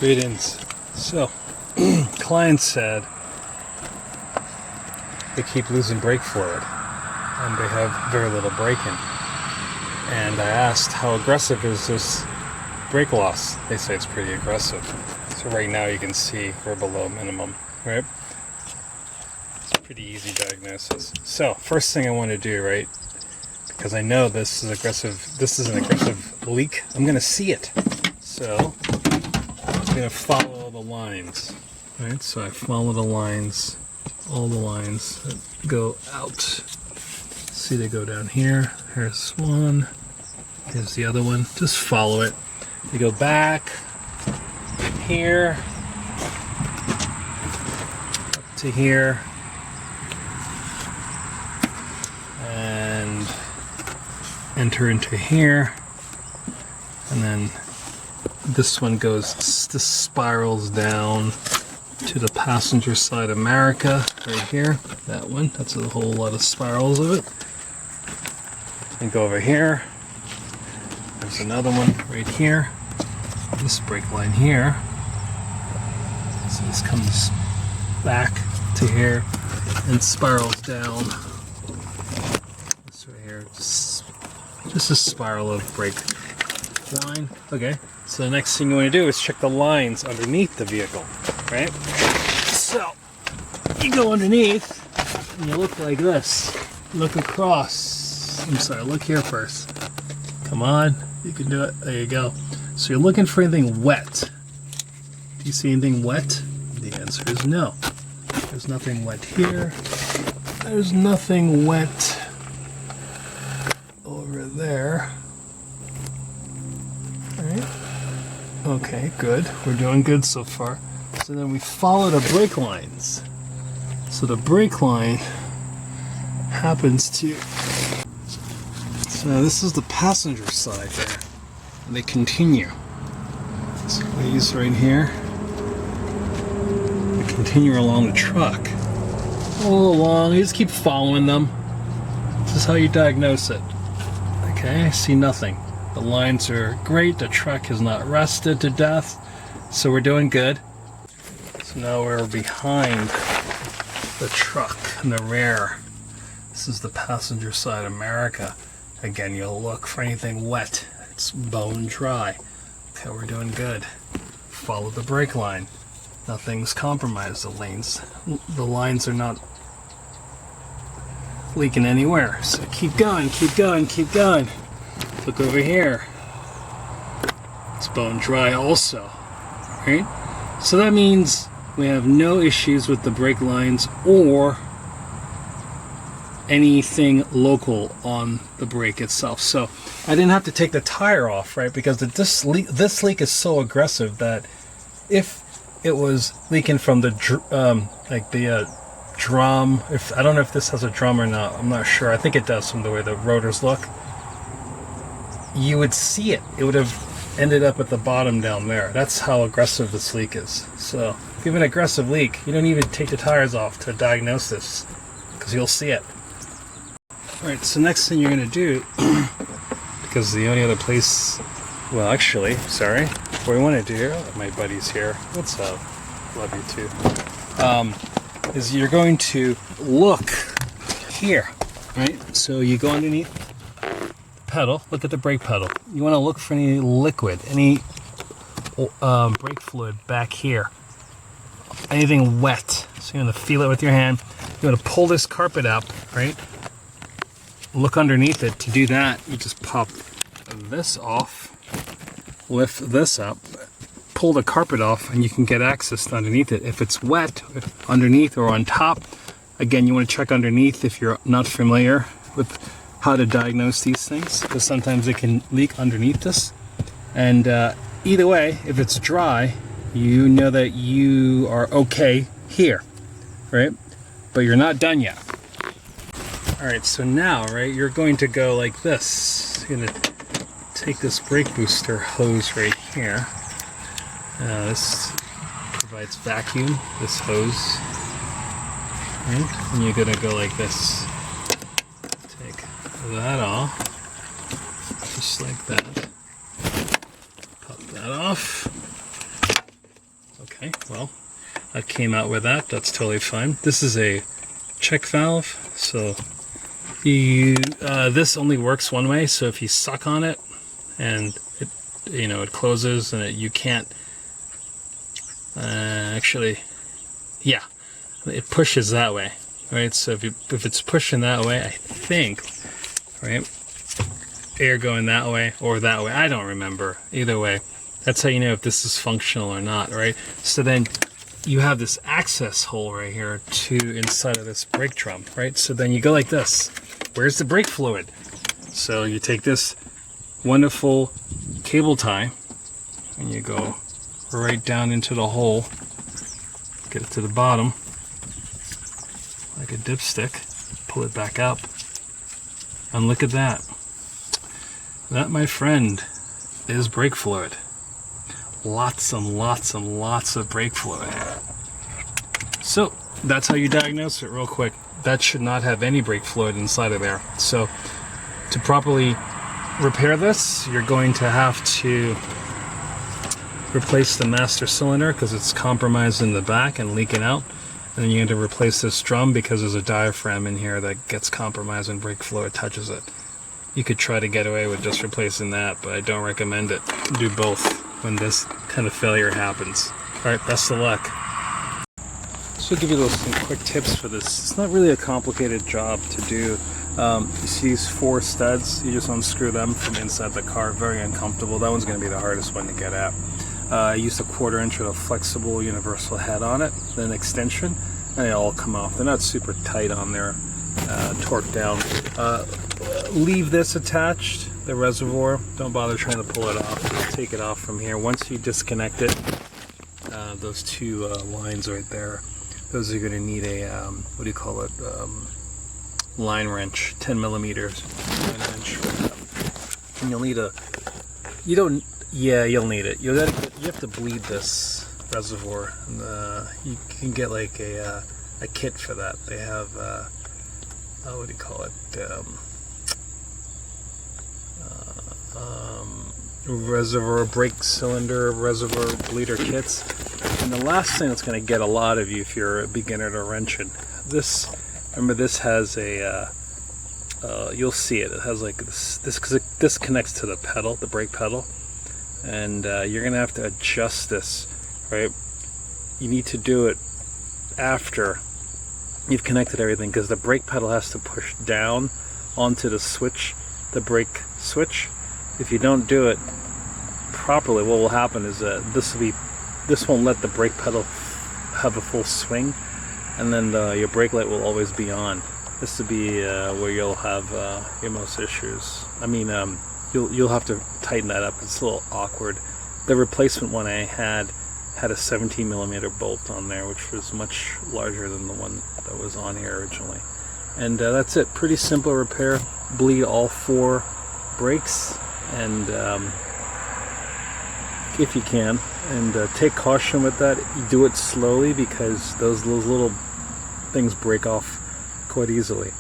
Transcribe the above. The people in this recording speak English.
Greetings. So, client said they keep losing brake fluid and they have very little braking. And I asked, how aggressive is this brake loss? They say it's pretty aggressive. So right now you can see we're below minimum, right? It's a pretty easy diagnosis. So first thing I want to do, right, because I know this is aggressive, this is an aggressive leak, I'm going to see it. So I'm going to follow the lines, right? So I follow the lines, all the lines that go out. See, they go down here. Here's one. Here's the other one. Just follow it. They go back here, up to here, and enter into here, and then this one goes, this spirals down to the passenger side America right here. That one, that's a whole lot of spirals of it. And go over here. There's another one right here. This brake line here. So this comes back to here and spirals down. This right here, just a spiral of brake line. Okay. So the next thing you want to do is check the lines underneath the vehicle, right? So you go underneath and you look like this. Look across. I'm sorry, look here first. Come on, you can do it. There you go. So you're looking for anything wet. Do you see anything wet? The answer is no. There's nothing wet here. There's nothing wet over there. All right. Okay, good. We're doing good so far. So then we follow the brake lines. So the brake line happens to... So this is the passenger side there. And they continue. So these right here. They continue along the truck. All along. You just keep following them. This is how you diagnose it. Okay, I see nothing. The lines are great. The truck has not rusted to death. So we're doing good. So now we're behind the truck in the rear. This is the passenger side America. Again, you'll look for anything wet. It's bone dry. Okay, we're doing good. Follow the brake line. Nothing's compromised. The lines are not leaking anywhere. So keep going, keep going, keep going. Look over here. It's bone dry also, right? So that means we have no issues with the brake lines or anything local on the brake itself. So I didn't have to take the tire off, right? Because this leak is so aggressive that if it was leaking from the drum, if I don't know if this has a drum or not, I'm not sure. I think it does from the way the rotors look. You would see it. It would have ended up at the bottom down there. That's how aggressive this leak is. So if you have an aggressive leak, you don't even take the tires off to diagnose this because you'll see it. Alright, so next thing you're going to do, because the only other place, well actually, sorry, what I want to do here, my buddy's here, what's up, love you too, is you're going to look here, right? So you go underneath pedal, look at the brake pedal. You want to look for any liquid, any brake fluid back here. Anything wet. So you want to feel it with your hand. You want to pull this carpet up, right? Look underneath it. To do that, you just pop this off, lift this up, pull the carpet off, and you can get access to underneath it. If it's wet, underneath or on top, again, you want to check underneath if you're not familiar with how to diagnose these things, because sometimes it can leak underneath this. And either way, if it's dry, you know that you are okay here, right? But you're not done yet. All right, so now, right, you're going to go like this. You're gonna take this brake booster hose right here. This provides vacuum, this hose, right? And you're gonna go like this. Take that off, just like that. Pop that off. Okay, well, that came out with that. That's totally fine. This is a check valve, so this only works one way. So if you suck on it and it closes, and you can't actually, yeah, it pushes that way, right? So if it's pushing that way, I think, right, air going that way or that way, I don't remember. Either way, that's how you know if this is functional or not, right? So then you have this access hole right here to inside of this brake drum, right? So then you go like this. Where's the brake fluid? So you take this wonderful cable tie and you go right down into the hole, get it to the bottom like a dipstick, pull it back up, and look at that. That, my friend, is brake fluid. Lots and lots and lots of brake fluid. So that's how you diagnose it real quick. That should not have any brake fluid inside of there. So to properly repair this, you're going to have to replace the master cylinder because it's compromised in the back and leaking out. And then you have to replace this drum because there's a diaphragm in here that gets compromised when brake fluid touches it. You could try to get away with just replacing that, but I don't recommend it. Do both when this kind of failure happens. Alright, best of luck. So I'll give you some quick tips for this. It's not really a complicated job to do. You see these 4 studs, you just unscrew them from inside the car. Very uncomfortable. That one's going to be the hardest one to get at. I used a 1/4 inch with a flexible universal head on it, then an extension, and they all come off. They're not super tight on there, torqued down. Leave this attached, the reservoir. Don't bother trying to pull it off. Just take it off from here. Once you disconnect it, those 2 lines right there, those are going to need a, what do you call it, line wrench, 10 millimeters line wrench. And you'll need you'll need it. You have to bleed this reservoir. And, you can get like a kit for that. They have, what do you call it, reservoir brake cylinder reservoir bleeder kits. And the last thing that's going to get a lot of you if you're a beginner to wrenching, remember this has a you'll see it has like this because this connects to the pedal, the brake pedal, and you're gonna have to adjust this, right? You need to do it after you've connected everything because the brake pedal has to push down onto the switch, the brake switch. If you don't do it properly, what will happen is that this won't let the brake pedal have a full swing, and then your brake light will always be on. This will be where you'll have your most issues. I mean, you'll have to tighten that up. It's a little awkward. The replacement one I had a 17 millimeter bolt on there, which was much larger than the one that was on here originally. And that's it. Pretty simple repair. Bleed all 4 brakes, and if you can, and take caution with that. You do it slowly because those little things break off quite easily.